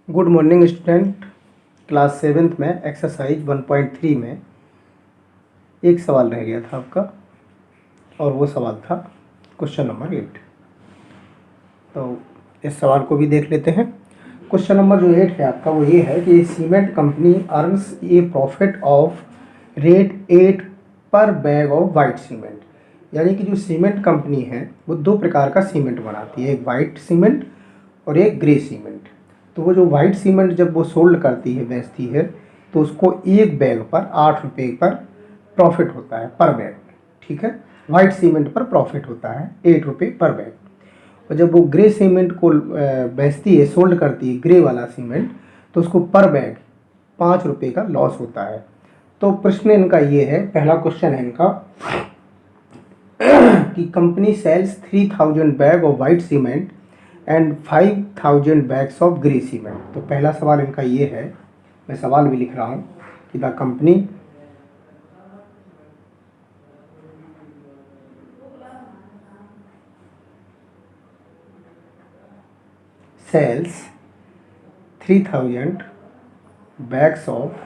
Good morning student. Class seventh में exercise 1.3 में एक सवाल रह गया था आपका, और वो सवाल था क्वेश्चन नंबर 8। तो इस सवाल को भी देख लेते हैं। क्वेश्चन नंबर जो 8 है आपका, वो ये है कि cement company earns A profit of rate 8 पर बैग ऑफ वाइट सीमेंट। यानी कि जो सीमेंट कंपनी है वो दो प्रकार का सीमेंट बनाती है, एक वाइट सीमेंट और एक ग्रे सीमेंट। तो वो जो वाइट सीमेंट जब वो सोल्ड करती है, बेचती है, तो उसको एक बैग पर 8 रुपये पर प्रॉफिट होता है पर बैग। ठीक है, वाइट सीमेंट पर प्रॉफिट होता है 8 रुपये पर बैग। और जब वो ग्रे सीमेंट को बेचती है, सोल्ड करती है ग्रे वाला सीमेंट, तो उसको पर बैग 5 रुपये का लॉस होता है। तो प्रश्न इनका ये है, पहला क्वेश्चन है इनका कि company sells 3000 bag of white cement and 5000 bags of grey cement. तो पहला सवाल इनका ये है, मैं सवाल भी लिख रहा हूँ कि the company sells 3000 bags of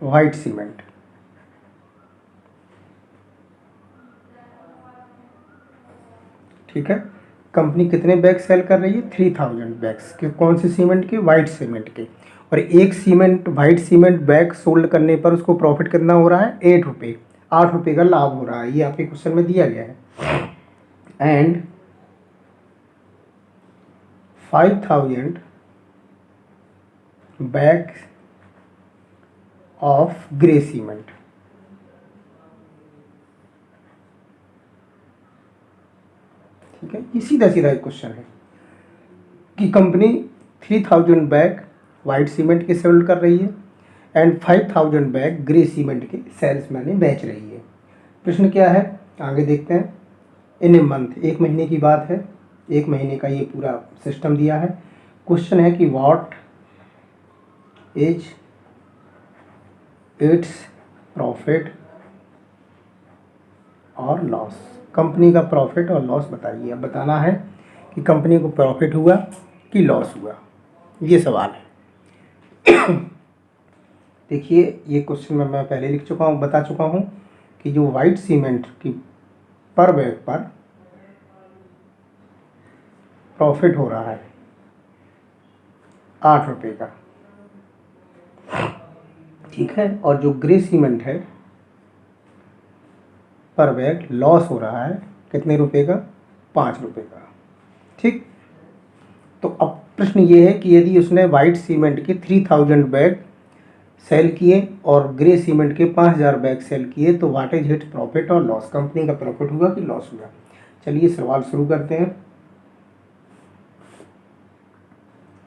white cement. ठीक है, कंपनी कितने बैग सेल कर रही है? 3000 बैग्स के। कौन से सीमेंट के? वाइट सीमेंट के। और एक cement white cement bag sold करने पर उसको प्रॉफिट कितना हो रहा है? 8 रुपये। 8 रुपये का लाभ हो रहा है, ये आपके क्वेश्चन में दिया गया है। And 5000 bag of grey cement. ठीक है, ये सीधा सीधा एक क्वेश्चन है कि कंपनी 3000 बैग वाइट सीमेंट के सेल कर रही है एंड 5000 बैग ग्रे सीमेंट के सेल्समैन ने बेच रही है। प्रश्न क्या है, आगे देखते हैं। इन ए मंथ, एक महीने की बात है, एक महीने का ये पूरा सिस्टम दिया है। क्वेश्चन है कि व्हाट इज इट्स प्रॉफिट और लॉस। कंपनी का प्रॉफिट और लॉस बताइए। अब बताना है कि कंपनी को प्रॉफिट हुआ कि लॉस हुआ, ये सवाल है। देखिए, ये क्वेश्चन में मैं पहले लिख चुका हूँ, बता चुका हूँ कि जो वाइट सीमेंट की पर बैग पर प्रॉफिट हो रहा है 8 रुपये का। ठीक है, और जो ग्रे सीमेंट है पर बैग लॉस हो रहा है कितने रुपए का? 5 रुपये का। ठीक, तो अब प्रश्न ये है कि यदि उसने वाइट सीमेंट के 3000 बैग सेल किए और ग्रे सीमेंट के 5000 बैग सेल किए, तो व्हाट इज इट्स प्रॉफिट और लॉस। कंपनी का प्रॉफिट हुआ कि लॉस हुआ। चलिए सवाल शुरू करते हैं।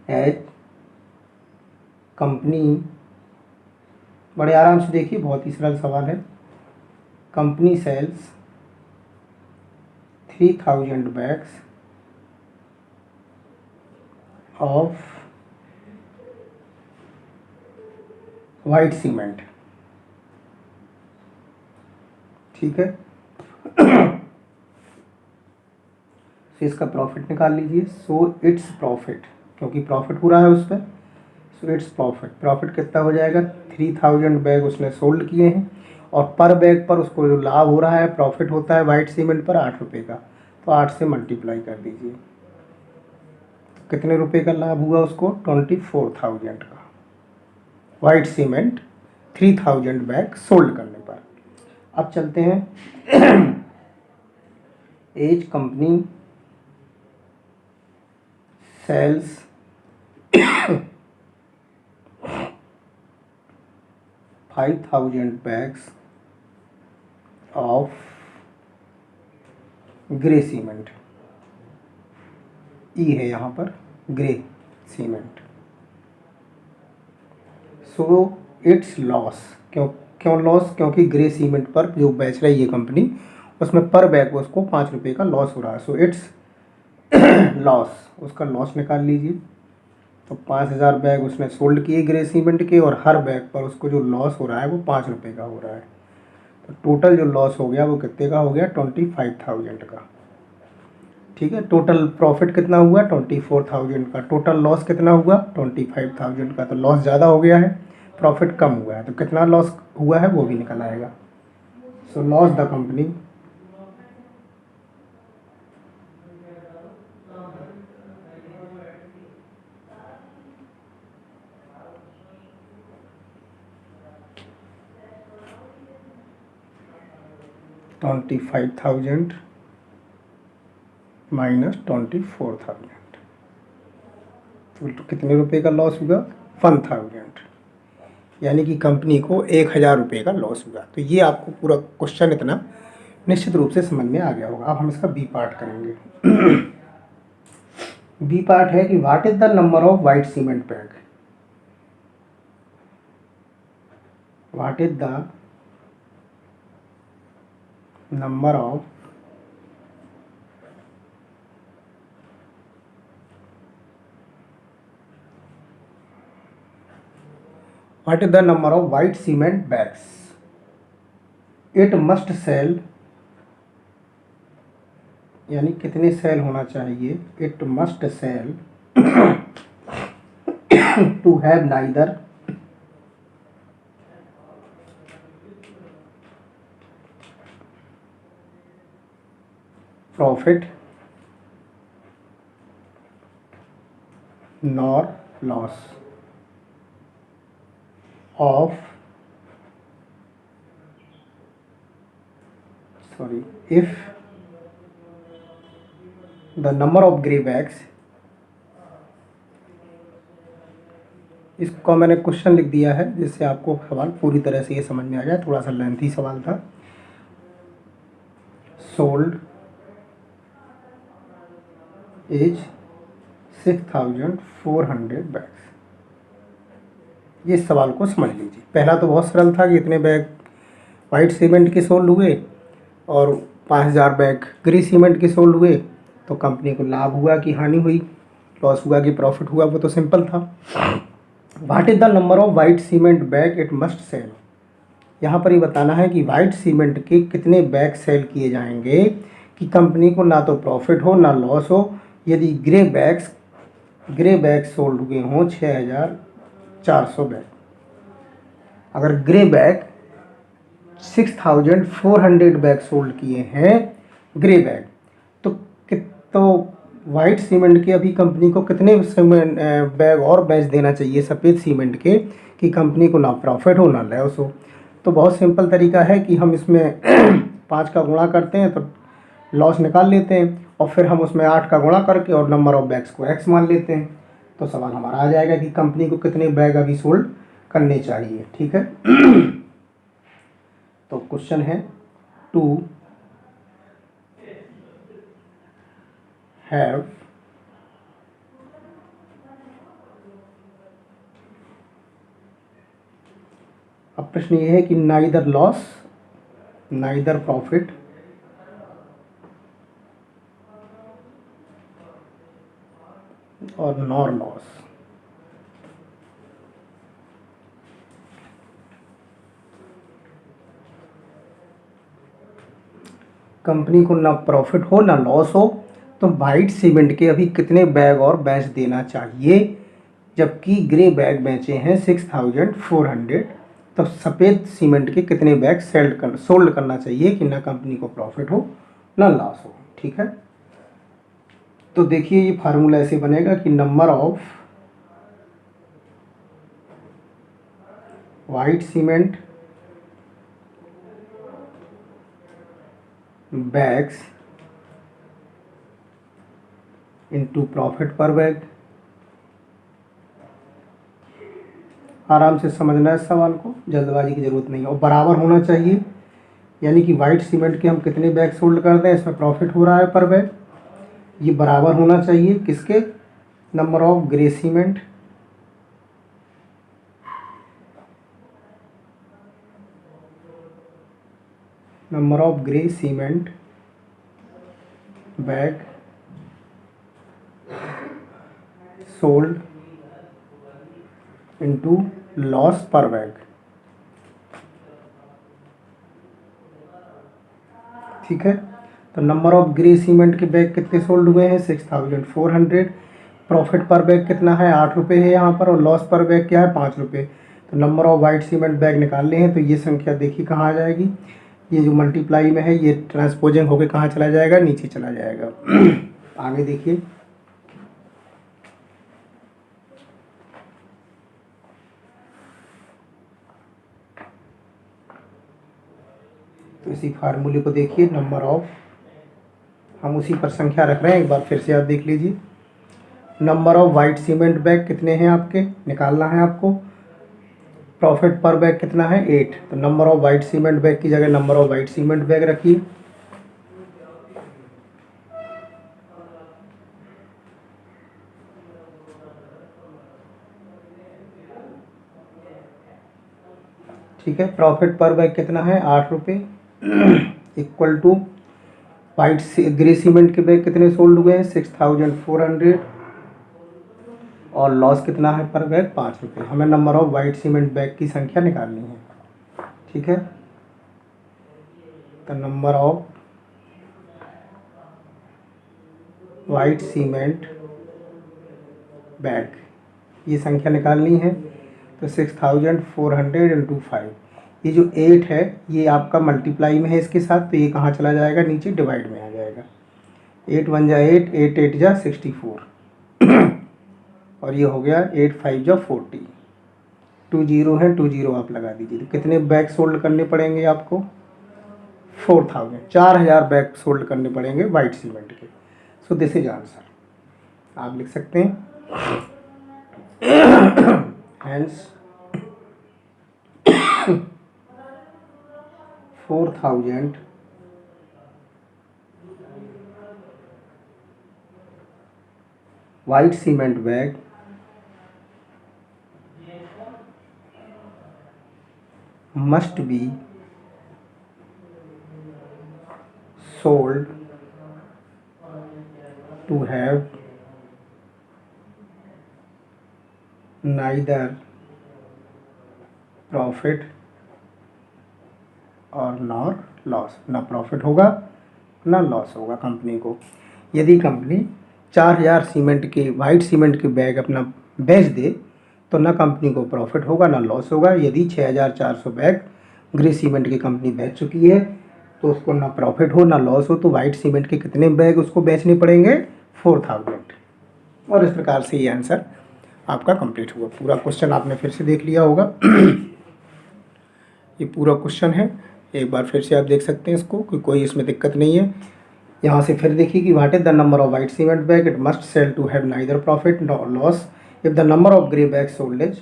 एज कंपनी, बड़े आराम से देखिए, बहुत ही सरल सवाल है। Company sells 3000 bags of white cement. ठीक है, तो इसका प्रॉफिट निकाल लीजिए। सो इट्स प्रॉफिट, क्योंकि प्रॉफिट हो रहा है उस पर, सो इट्स प्रॉफिट। प्रॉफिट कितना हो जाएगा? 3000 बैग उसने सोल्ड किए हैं और पर बैग पर उसको जो लाभ हो रहा है, प्रॉफिट होता है वाइट सीमेंट पर 8 रुपये का। तो 8 से मल्टीप्लाई कर दीजिए, कितने रुपए का लाभ हुआ उसको? 24,000 का। वाइट सीमेंट 3000 बैग सोल्ड करने पर। अब चलते हैं। As company sells 5000 bags of grey cement. ई है यहाँ पर, grey cement. So it's loss. क्यों लॉस? क्योंकि ग्रे सीमेंट पर जो बेच रही है कंपनी, उसमें पर बैग उसको 5 रुपये का लॉस हो रहा है। सो इट्स लॉस, उसका लॉस निकाल लीजिए। तो 5000 बैग उसने सोल्ड किए ग्रे सीमेंट के, और हर बैग पर उसको जो लॉस हो रहा है वो 5 रुपये का हो रहा है। तो टोटल जो लॉस हो गया वो कितने का हो गया? 25,000 का। ठीक है। टोटल प्रॉफिट कितना हुआ 24,000 का, टोटल लॉस कितना हुआ 25,000 का। तो लॉस ज़्यादा हो गया है, प्रॉफिट कम हुआ है, तो कितना लॉस हुआ है वो भी निकल आएगा। So loss the company $25,000 minus 24,000, तो कितने रुपए का लॉस हुआ 1,000, यानी कि कंपनी को 1,000 रुपये का लॉस हुआ। तो ये आपको पूरा क्वेश्चन इतना निश्चित रूप से समझ में आ गया होगा। अब हम इसका बी पार्ट करेंगे। बी पार्ट है कि what is the number of white cement bag, what is the number of what is the number of white cement bags it must sell, यानी कितने सेल होना चाहिए, it must sell to have neither profit nor loss of if the number of grey bags, इसको मैंने question लिख दिया है जिससे आपको सवाल पूरी तरह से ये समझ में आ जाए, थोड़ा सा लेंथी सवाल था। सोल्ड इज 6,400 बैग्स, ये सवाल को समझ लीजिए। पहला तो बहुत सरल था कि इतने बैग वाइट सीमेंट के सोल्ड हुए और 5,000 बैग ग्रे सीमेंट के सोल्ड हुए, तो कंपनी को लाभ हुआ कि हानि हुई, लॉस हुआ कि प्रॉफिट हुआ, वो तो सिंपल था। What is the number of white cement bag it must sell, यहाँ पर ये बताना है कि वाइट सीमेंट के कितने बैग सेल किए जाएंगे कि कंपनी को ना तो प्रॉफिट हो ना लॉस हो। यदि ग्रे बैग सोल्ड हुए हों 6,400 बैग, अगर ग्रे बैग 6,400 बैग सोल्ड किए हैं ग्रे बैग, तो वाइट सीमेंट के अभी कंपनी को कितने सीमेंट बैग और बेच देना चाहिए सफ़ेद सीमेंट के कि कंपनी को ना प्रॉफिट हो ना लॉस हो। तो बहुत सिंपल तरीका है कि हम इसमें 5 का गुणा करते हैं तो लॉस निकाल लेते हैं, और फिर हम उसमें 8 का गुणा करके और नंबर ऑफ बैग्स को x मान लेते हैं, तो सवाल हमारा आ जाएगा कि कंपनी को कितने बैग अभी सोल्ड करने चाहिए। ठीक है। तो क्वेश्चन है टू हैव अब प्रश्न ये है कि नाइदर लॉस नाइदर प्रॉफिट और नॉर लॉस, कंपनी को ना प्रॉफिट हो ना लॉस हो, तो वाइट सीमेंट के अभी कितने बैग और बेच देना चाहिए, जबकि ग्रे बैग बेचे हैं 6,400, तो सफ़ेद सीमेंट के कितने बैग सोल्ड करना चाहिए कि ना कंपनी को प्रॉफिट हो ना लॉस हो। ठीक है। तो देखिए ये फार्मूला ऐसे बनेगा कि number of white cement bags into profit पर बैग। आराम से समझना है इस सवाल को, जल्दबाजी की ज़रूरत नहीं है, और बराबर होना चाहिए, यानी कि वाइट सीमेंट के हम कितने बैग सोल्ड करते हैं, इसमें प्रॉफिट हो रहा है पर बैग, ये बराबर होना चाहिए किसके, number of grey cement bag sold into loss पर बैग। ठीक है। तो नंबर ऑफ ग्रे सीमेंट के बैग कितने सोल्ड हुए हैं 6400। प्रॉफिट पर बैग कितना है 8 रुपये है यहाँ पर, और लॉस पर बैग क्या है 5 रुपये। तो number of white cement bag निकालने हैं, तो ये संख्या देखिए कहाँ आ जाएगी, ये जो मल्टीप्लाई में है ये ट्रांसपोजिंग होकर कहाँ चला जाएगा, नीचे चला जाएगा। आगे देखिए, तो इसी फार्मूले को देखिए, नंबर ऑफ, हम उसी पर संख्या रख रहे हैं, एक बार फिर से आप देख लीजिए। Number of white cement bag कितने हैं आपके, निकालना है आपको। प्रॉफिट पर बैग कितना है 8, तो number of white cement bag की जगह number of white cement bag रखिए। ठीक है, प्रॉफिट पर बैग कितना है 8 रुपये, equal to white grey cement के बैग कितने सोल्ड हुए हैं 6400, और लॉस कितना है पर बैग 5 रुपये। हमें number of white cement bag की संख्या निकालनी है। ठीक है, तो number of white cement bag, ये संख्या निकालनी है। तो 6400 इंटू 5, ये जो 8 है ये आपका मल्टीप्लाई में है इसके साथ, तो ये कहाँ चला जाएगा, नीचे डिवाइड में आ जाएगा। 8 1 जा 8, 8 8 जा 64, और ये हो गया 8 5 जा 40। 2 0 है, 2 0 आप लगा दीजिए। तो कितने बैग सोल्ड करने पड़ेंगे आपको 4000 बैग सोल्ड करने पड़ेंगे वाइट सीमेंट के। सो दिस इज आंसर, आप लिख सकते हैं। Hence 4000 white cement bag must be sold to have neither profit और नॉर लॉस, ना प्रॉफिट होगा ना लॉस होगा कंपनी को। यदि कंपनी 4000 सीमेंट के वाइट सीमेंट के बैग अपना बेच दे तो ना कंपनी को प्रॉफिट होगा ना लॉस होगा। यदि 6400 बैग ग्रे सीमेंट की कंपनी बेच चुकी है तो उसको ना प्रॉफिट हो ना लॉस हो, तो वाइट सीमेंट के कितने बैग उसको बेचने पड़ेंगे 4000। और इस प्रकार से ये आंसर आपका कंप्लीट हुआ। पूरा क्वेश्चन आपने फिर से देख लिया होगा। ये पूरा क्वेश्चन है, एक बार फिर से आप देख सकते हैं इसको, कोई इसमें दिक्कत नहीं है। यहाँ से फिर देखिए कि what is the number of white cement bag, it must sell to have neither profit nor loss if the number of grey bag sold is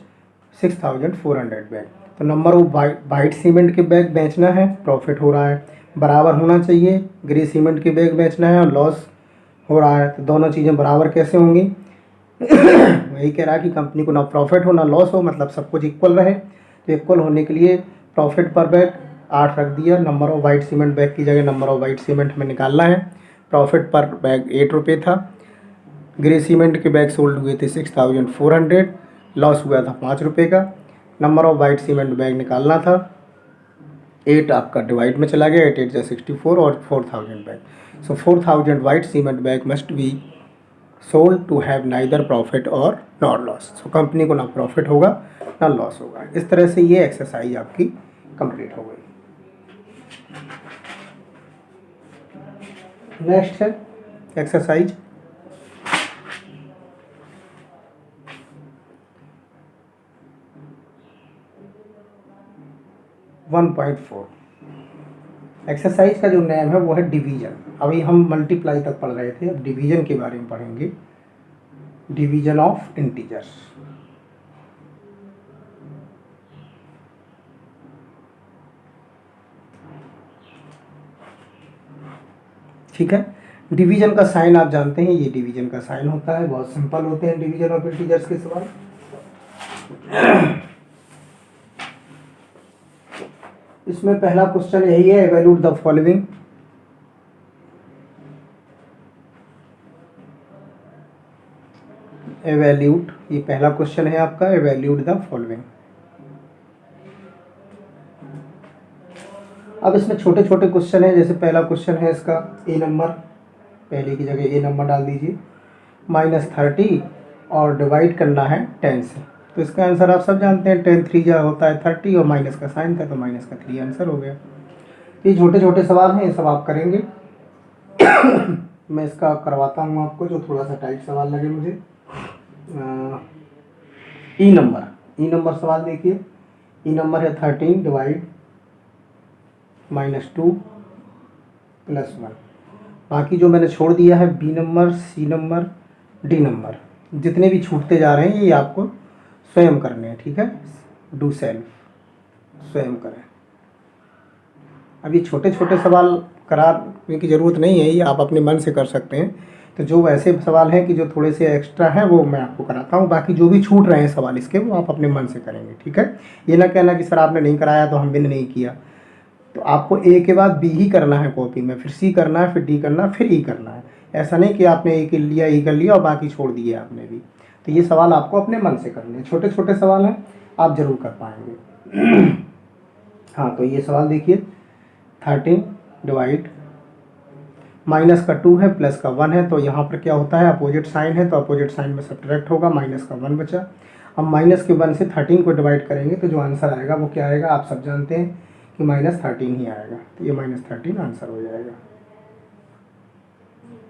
6400 bag. तो नंबर ऑफ वाइट सीमेंट के बैग बेचना है, profit हो रहा है, बराबर होना चाहिए ग्रे सीमेंट के बैग बेचना है और लॉस हो रहा है। तो दोनों चीज़ें बराबर कैसे होंगी? वही कह रहा है कि कंपनी को ना प्रॉफिट हो ना लॉस हो, मतलब सब कुछ इक्वल रहे। तो इक्वल होने के लिए प्रॉफिट पर बैग 8 रख दिया, number of white cement bag की जगह नंबर ऑफ वाइट सीमेंट हमें निकालना है। प्रॉफिट पर बैग 8 रुपये था, ग्रे सीमेंट के बैग सोल्ड हुए थे 6400, लॉस हुआ था 5 रुपये का। Number of white cement bag निकालना था, 8 आपका डिवाइड में चला गया, 8 8 जा 64 और 4000 bag. So 4000 white cement bag must be sold to have neither profit और नॉर लॉस। सो कंपनी को ना प्रॉफिट होगा ना लॉस होगा। इस तरह से ये एक्सरसाइज आपकी कंप्लीट हो गई। नेक्स्ट है एक्सरसाइज 1.4। एक्सरसाइज का जो नेम है वो है डिवीजन। अभी हम मल्टीप्लाई तक पढ़ रहे थे, अब डिवीजन के बारे में पढ़ेंगे। Division of integers. ठीक है, डिवीजन का साइन आप जानते हैं, ये डिवीजन का साइन होता है। बहुत सिंपल होते हैं डिवीजन ऑफ इंटीजर्स के सवाल। इसमें पहला क्वेश्चन यही है, एवैल्यूट द फॉलोइंग। एवैल्यूट, ये पहला क्वेश्चन है आपका, एवैल्यूट द फॉलोइंग। अब इसमें छोटे छोटे क्वेश्चन है, जैसे पहला क्वेश्चन है इसका ए नंबर, पहले की जगह ए नंबर डाल दीजिए, -30 और डिवाइड करना है 10 से। तो इसका आंसर आप सब जानते हैं, 10 3 जा होता है 30 और माइनस का साइन था तो माइनस का 3 आंसर हो गया। ये छोटे छोटे सवाल हैं, ये सब आप करेंगे। मैं इसका करवाता हूँ आपको जो थोड़ा सा टाइट सवाल लगे मुझे। ई नंबर सवाल देखिए। ई नंबर है 13 डिवाइड -2 + 1। बाकी जो मैंने छोड़ दिया है B number, C number, D number, जितने भी छूटते जा रहे हैं ये आपको स्वयं करने हैं, ठीक है। डू सेल्फ, स्वयं करें। अभी छोटे छोटे सवाल कराने की ज़रूरत नहीं है, ये आप अपने मन से कर सकते हैं। तो जो ऐसे सवाल हैं कि जो थोड़े से एक्स्ट्रा हैं वो मैं आपको कराता हूँ, बाकी जो भी छूट रहे हैं सवाल इसके वो आप अपने मन से करेंगे, ठीक है। ये ना कहना कि सर आपने नहीं कराया तो हम भी नहीं किया। तो आपको ए के बाद बी ही करना है कॉपी में, फिर सी करना है, फिर डी करना है, फिर ई करना है। ऐसा नहीं कि आपने ए के लिया, ई कर लिया और बाकी छोड़ दिए आपने भी। तो ये सवाल आपको अपने मन से करने हैं, छोटे छोटे सवाल हैं, आप ज़रूर कर पाएंगे। हाँ, तो ये सवाल देखिए, 13 डिवाइड माइनस का 2 है प्लस का 1 है, तो यहाँ पर क्या होता है, अपोजिट साइन है तो अपोजिट साइन में सब्ट्रैक्ट होगा, माइनस का 1 बचा। अब माइनस के 1 से 13 को डिवाइड करेंगे तो जो आंसर आएगा वो क्या आएगा, आप सब जानते हैं कि -13 ही आएगा। तो ये -13 आंसर हो जाएगा।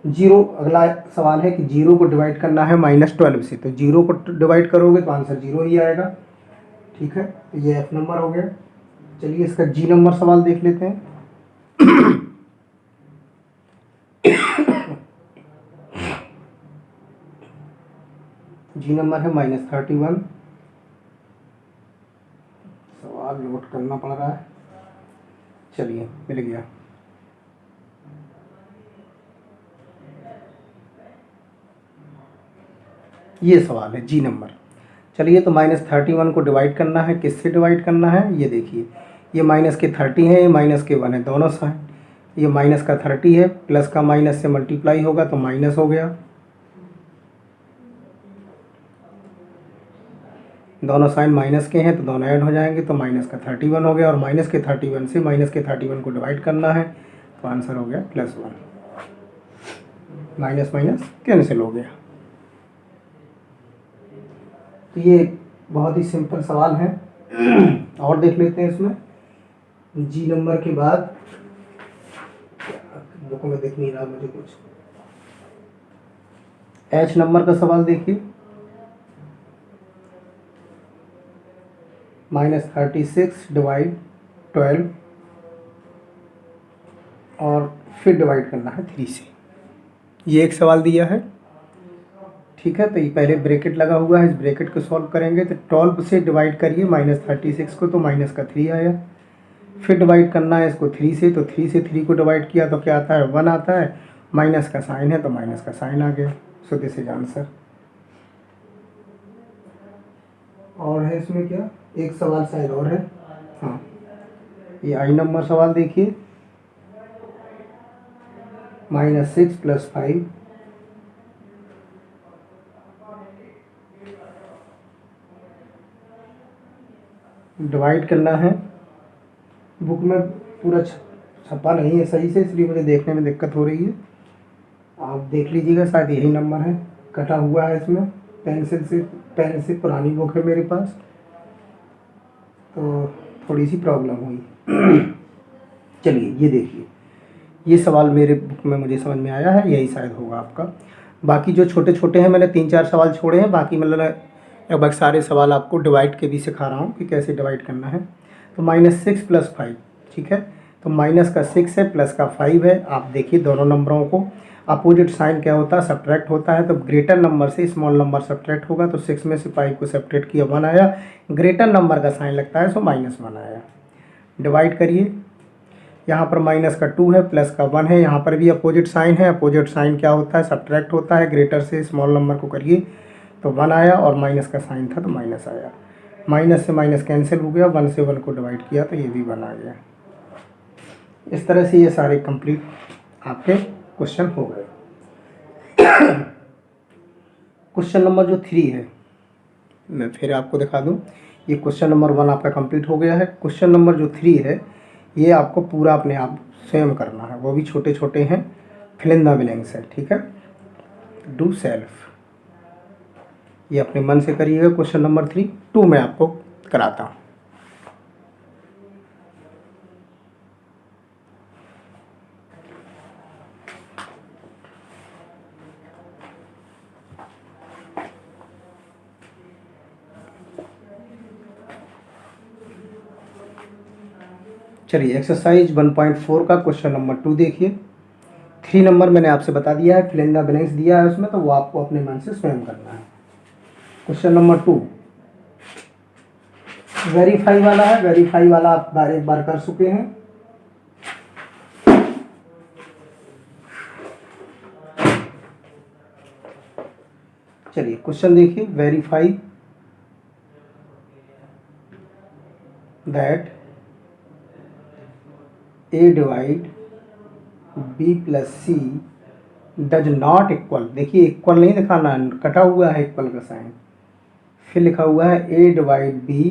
0, अगला सवाल है कि 0 को डिवाइड करना है -12 से, तो 0 को डिवाइड करोगे तो आंसर 0 ही आएगा, ठीक है। तो ये F नंबर हो गया। चलिए इसका G नंबर सवाल देख लेते हैं। G नंबर है -31। सवाल नोट करना पड़ रहा है। चलिए मिल गया। ये सवाल है G नंबर। चलिए तो -31 को डिवाइड करना है, किससे डिवाइड करना है, ये देखिए, ये माइनस के 30 है, ये माइनस के 1 है, दोनों साइन। ये माइनस का 30 है, प्लस का माइनस से मल्टीप्लाई होगा तो माइनस हो गया, दोनों साइन माइनस के हैं तो दोनों ऐड हो जाएंगे तो माइनस का 31 हो गया। और माइनस के 31 से माइनस के 31 को डिवाइड करना है तो आंसर हो गया +1। माइनस माइनस कैंसिल हो गया। तो ये बहुत ही सिंपल सवाल है। और देख लेते हैं इसमें जी नंबर के बाद, बुक में दिख नहीं रहा मुझे कुछ। एच नंबर का सवाल देखिए, -36 डिवाइड 12 और फिर डिवाइड करना है 3 से। ये एक सवाल दिया है, ठीक है। तो ये पहले ब्रैकेट लगा हुआ है, इस ब्रैकेट को सॉल्व करेंगे तो 12 से डिवाइड करिए -36 को तो माइनस का 3 आया। फिर डिवाइड करना है इसको 3 से, तो 3 से 3 को डिवाइड किया तो क्या आता है, 1 आता है। माइनस का साइन है तो माइनस का साइन आ गया। So this is answer. और है इसमें क्या, एक सवाल शायद और है। हाँ, ये आई नंबर सवाल देखिए, -6 + 5 डिवाइड करना है। बुक में पूरा छपा नहीं है सही से, इसलिए मुझे देखने में दिक्कत हो रही है। आप देख लीजिएगा, शायद यही नंबर है, कटा हुआ है इसमें पेन से पुरानी बुक है मेरे पास, तो थोड़ी सी प्रॉब्लम हुई। चलिए ये देखिए, ये सवाल मेरे बुक में मुझे समझ में आया है, यही शायद होगा आपका। बाकी जो छोटे छोटे हैं, मैंने 3-4 सवाल छोड़े हैं, बाकी मतलब लगभग सारे सवाल आपको डिवाइड के भी सिखा रहा हूँ कि कैसे डिवाइड करना है। तो -6 + 5, ठीक है। तो माइनस का 6 है, प्लस का 5 है। आप देखिए दोनों नंबरों को अपोजिट साइन क्या होता है, सब्ट्रैक्ट होता है। तो ग्रेटर नंबर से स्मॉल नंबर सब्ट्रैक्ट होगा, तो 6 में से 5 को सब्ट्रैक्ट किया 1 आया। ग्रेटर नंबर का साइन लगता है सो -1 आया। डिवाइड करिए, यहाँ पर माइनस का 2 है, प्लस का 1 है, यहाँ पर भी अपोजिट साइन है। अपोजिट साइन क्या होता है, सब्ट्रैक्ट होता है। ग्रेटर से स्मॉल नंबर को करिए तो 1 आया, और माइनस का साइन था तो माइनस आया। माइनस से माइनस कैंसिल हो गया, 1 से 1 को डिवाइड किया तो ये भी 1 आ गया। इस तरह से ये सारे कंप्लीट आपके क्वेश्चन हो गए। क्वेश्चन नंबर जो 3 है, मैं फिर आपको दिखा दूं। ये क्वेश्चन नंबर 1 आपका कंप्लीट हो गया है। क्वेश्चन नंबर जो 3 है, ये आपको पूरा अपने आप स्वयं करना है, वो भी छोटे छोटे हैं, फिल इन द ब्लैंक्स है, ठीक है। डू सेल्फ, ये अपने मन से करिएगा। क्वेश्चन नंबर 3 2 मैं आपको कराता हूँ। चलिए एक्सरसाइज 1.4 का क्वेश्चन नंबर 2 देखिए। 3 नंबर मैंने आपसे बता दिया है, फिल इन द ब्लैंक्स दिया है उसमें, तो वो आपको अपने मन से स्वयं करना है। क्वेश्चन नंबर 2 वेरीफाई वाला है। वेरीफाई वाला आप एक बार कर चुके हैं। चलिए क्वेश्चन देखिए, verify that A divide B plus C does not equal, देखिए इक्वल नहीं दिखाना, कटा हुआ है इक्वल का साइन, फिर लिखा हुआ है A divide B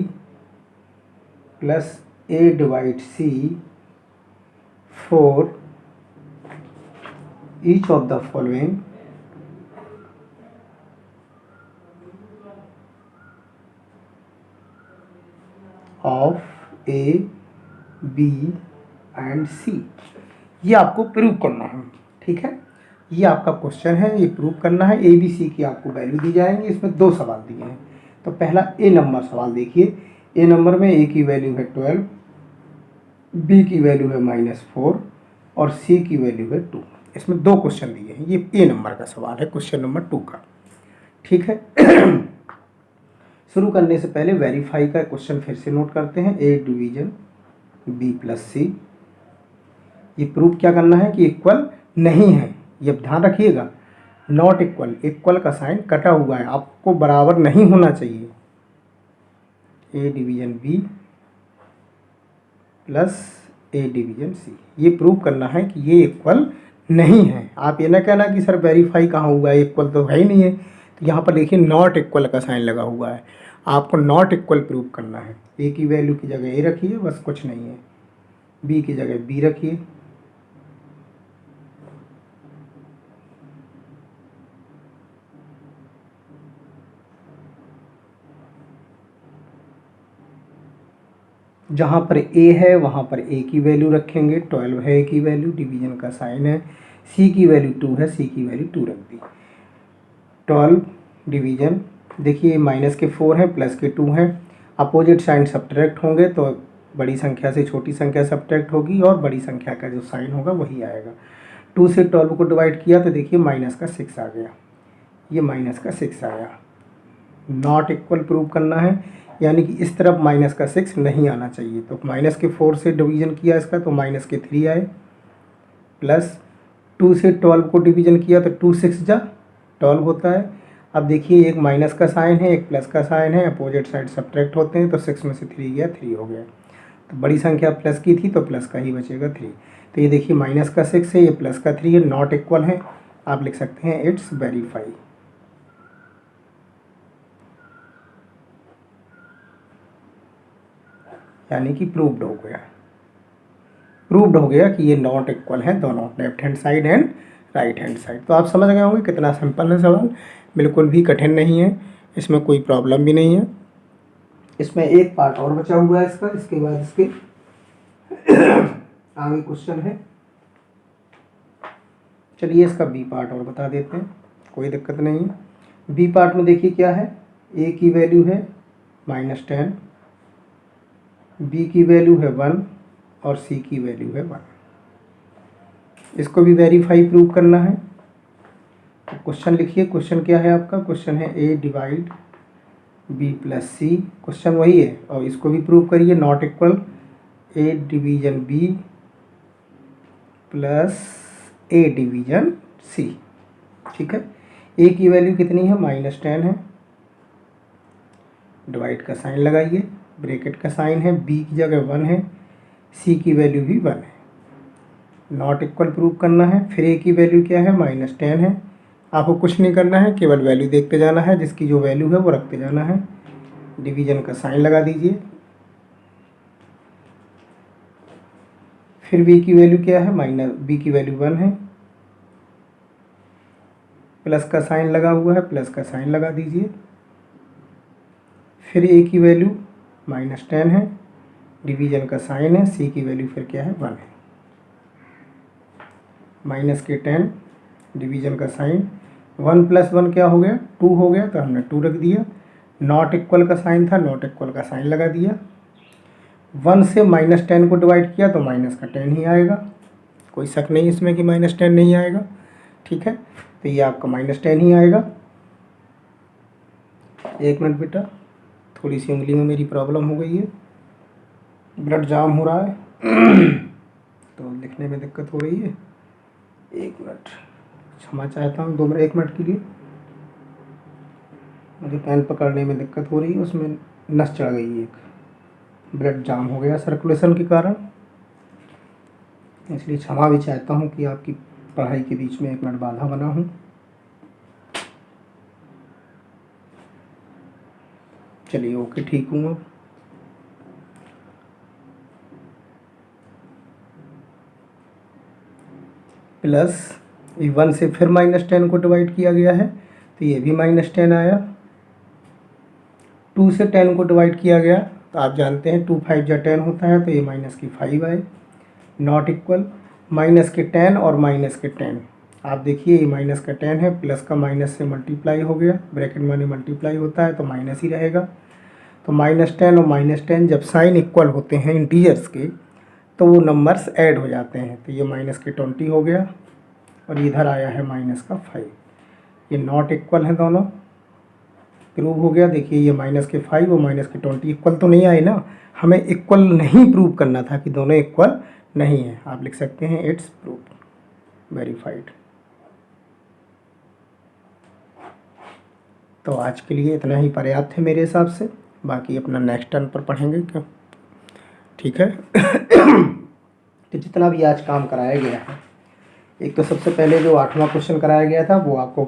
plus A divide C for each of the following of A B and C. ये आपको प्रूव करना है, ठीक है। ये आपका क्वेश्चन है, ये प्रूव करना है। ए बी सी की आपको वैल्यू दी जाएंगी। इसमें 2 सवाल दिए हैं। तो पहला ए नंबर सवाल देखिए। ए नंबर में ए की वैल्यू है 12, बी की वैल्यू है -4 और सी की वैल्यू है 2। इसमें 2 क्वेश्चन दिए हैं। ये ए नंबर का सवाल है, क्वेश्चन नंबर 2 का, ठीक है। शुरू करने से पहले वेरीफाई का क्वेश्चन फिर से नोट करते हैं। ए डिवीजन बी प्लस सी, ये प्रूव क्या करना है कि इक्वल नहीं है। ये ध्यान रखिएगा, नॉट इक्वल, इक्वल का साइन कटा हुआ है, आपको बराबर नहीं होना चाहिए। A division B plus A division C, ये प्रूव करना है कि ये इक्वल नहीं है। आप ये ना कहना कि सर वेरीफाई कहाँ हुआ है, इक्वल तो है ही नहीं है। तो यहाँ पर देखिए नॉट इक्वल का साइन लगा हुआ है, आपको नॉट इक्वल प्रूव करना है। ए की वैल्यू की जगह ए रखिए, बस कुछ नहीं है। बी की जगह बी रखिए, जहाँ पर ए है वहाँ पर ए की वैल्यू रखेंगे, 12 है ए की वैल्यू, डिवीजन का साइन है। सी की वैल्यू 2 है, सी की वैल्यू 2 रख दी। 12 डिवीजन, देखिए माइनस के 4 हैं, प्लस के 2 हैं। अपोजिट साइन सब्ट्रैक्ट होंगे तो बड़ी संख्या से छोटी संख्या सब्ट्रैक्ट होगी और बड़ी संख्या का जो साइन होगा वही आएगा। 2 से 12 को डिवाइड किया तो देखिए माइनस का 6 आ गया, ये माइनस का 6 आया। नॉट इक्वल प्रूव करना है, यानी कि इस तरफ माइनस का 6 नहीं आना चाहिए। तो माइनस के 4 से डिवीजन किया इसका तो माइनस के 3 आए, प्लस 2 से 12 को डिवीजन किया तो 2 6 जा 12 होता है। अब देखिए एक माइनस का साइन है, एक प्लस का साइन है, अपोजिट साइड सब्ट्रैक्ट होते हैं, तो 6 में से 3 गया, 3 हो गया। तो बड़ी संख्या प्लस की थी तो प्लस का ही बचेगा 3। तो ये देखिए माइनस का 6 है, ये प्लस का 3 है, नॉट इक्वल है। आप लिख सकते हैं इट्स वेरीफाई, यानी कि प्रूव्ड हो गया। प्रूव्ड हो गया कि ये नॉट इक्वल है दोनों, left hand side and right hand side. तो आप समझ गए होंगे कितना सिंपल है सवाल, बिल्कुल भी कठिन नहीं है, इसमें कोई प्रॉब्लम भी नहीं है। इसमें एक पार्ट और बचा हुआ है इसका, इसके बाद इसके आगे क्वेश्चन है। चलिए इसका बी पार्ट और बता देते हैं, कोई दिक्कत नहीं है। बी पार्ट में देखिए क्या है, ए की वैल्यू है -10, बी की वैल्यू है 1 और सी की वैल्यू है 1। इसको भी वेरीफाई प्रूव करना है। तो क्वेश्चन लिखिए, क्वेश्चन क्या है आपका, क्वेश्चन है A divide B plus C, question वही है। और इसको भी प्रूव करिए, not equal A division B plus A division C, ठीक है। ए की वैल्यू कितनी है, -10 है, डिवाइड का साइन लगाइए, ब्रैकेट का साइन है, बी की जगह 1 है, सी की वैल्यू भी 1 है। नॉट इक्वल प्रूव करना है। फिर ए की वैल्यू क्या है, -10 है। आपको कुछ नहीं करना है, केवल वैल्यू देखते जाना है, जिसकी जो वैल्यू है वो रखते जाना है। डिवीजन का साइन लगा दीजिए, फिर b की वैल्यू क्या है, माइनस b की वैल्यू 1 है, प्लस का साइन लगा हुआ है, प्लस का साइन लगा दीजिए। फिर a की वैल्यू -10 है, डिवीजन का साइन है, c की वैल्यू फिर क्या है 1 है, माइनस के 10, डिवीजन का साइन, 1 + 1 क्या हो गया 2 हो गया, तो हमने 2 रख दिया। नॉट इक्वल का साइन था, नॉट इक्वल का साइन लगा दिया। 1 से -10 को डिवाइड किया तो माइनस का 10 ही आएगा, कोई शक नहीं इसमें कि -10 नहीं आएगा। ठीक है, तो ये आपका -10 ही आएगा। एक मिनट बेटा, थोड़ी सी उंगली में मेरी प्रॉब्लम हो गई है, ब्लड जाम हो रहा है तो लिखने में दिक्कत हो रही है। एक मिनट, क्षमा चाहता हूँ 2 मिनट, 1 मिनट के लिए। मुझे पेन पकड़ने में दिक्कत हो रही है, उसमें नस चढ़ गई है, एक ब्लड जाम हो गया सर्कुलेशन के कारण, इसलिए क्षमा भी चाहता हूँ कि आपकी पढ़ाई के बीच में 1 मिनट बाधा बना हूँ। चलिए ओके, ठीक हूँ अब। प्लस 1 से फिर -10 को डिवाइड किया गया है तो ये भी -10 आया। 2 से 10 को डिवाइड किया गया तो आप जानते हैं 2 5 जा 10 होता है, तो ये -5 आए। नॉट इक्वल, माइनस के 10 और माइनस के 10, आप देखिए ये माइनस का 10 है, प्लस का माइनस से मल्टीप्लाई हो गया, ब्रैकेट में मल्टीप्लाई होता है तो माइनस ही रहेगा। तो -10 और -10 जब साइन इक्वल होते हैं इंटीजर्स के तो वो नंबर्स ऐड हो जाते हैं, तो ये -20 हो गया और इधर आया है -5। ये नॉट इक्वल हैं दोनों, प्रूव हो गया। देखिए ये -5 और -20 इक्वल तो नहीं आए ना, हमें इक्वल नहीं प्रूव करना था कि दोनों इक्वल नहीं है। आप लिख सकते हैं इट्स प्रूव्ड, वेरीफाइड। तो आज के लिए इतना ही पर्याप्त है मेरे हिसाब से, बाकी अपना नेक्स्ट टर्न पर पढ़ेंगे क्यों, ठीक है। तो जितना भी आज काम कराया गया है, एक तो सबसे पहले जो 8वां क्वेश्चन कराया गया था वो आपको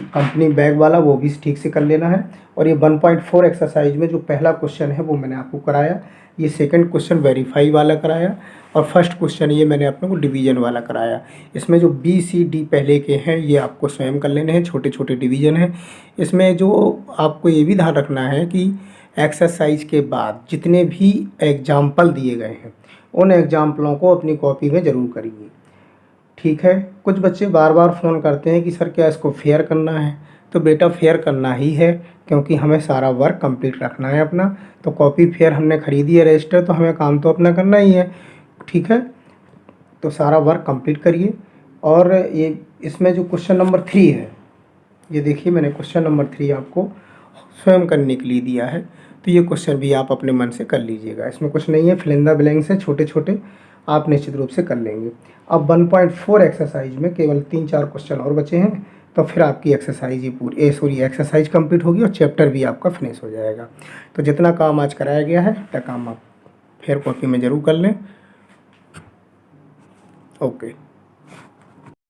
कंपनी बैग वाला वो भी ठीक से कर लेना है, और ये 1.4 एक्सरसाइज में जो पहला क्वेश्चन है वो मैंने आपको कराया, ये सेकंड क्वेश्चन वेरीफाई वाला कराया, और फर्स्ट क्वेश्चन ये मैंने अपने को डिवीजन वाला कराया। इसमें जो बी सी डी पहले के हैं ये आपको स्वयं कर लेने हैं, छोटे छोटे डिवीजन हैं। इसमें जो आपको ये भी ध्यान रखना है कि एक्सरसाइज के बाद जितने भी एग्जाम्पल दिए गए हैं उन एग्जाम्पलों को अपनी कॉपी में ज़रूर करिए, ठीक है। कुछ बच्चे बार बार फ़ोन करते हैं कि सर क्या इसको फेयर करना है, तो बेटा फेयर करना ही है, क्योंकि हमें सारा वर्क कंप्लीट रखना है अपना। तो कॉपी फेयर हमने ख़रीदी है रजिस्टर, तो हमें काम तो अपना करना ही है, ठीक है। तो सारा वर्क कंप्लीट करिए। और ये इसमें जो क्वेश्चन नंबर 3 है, ये देखिए मैंने क्वेश्चन नंबर 3 आपको स्वयं करने के लिए दिया है, तो ये क्वेश्चन भी आप अपने मन से कर लीजिएगा। इसमें कुछ नहीं है, फिल इन द ब्लैंक्स हैं छोटे छोटे, आप निश्चित रूप से कर लेंगे। अब 1.4 एक्सरसाइज में केवल 3-4 क्वेश्चन और बचे हैं, तो फिर आपकी एक्सरसाइज ये एक्सरसाइज कंप्लीट होगी और चैप्टर भी आपका फिनिश हो जाएगा। तो जितना काम आज कराया गया है वह काम आप फिर कॉपी में ज़रूर कर लें। ओके।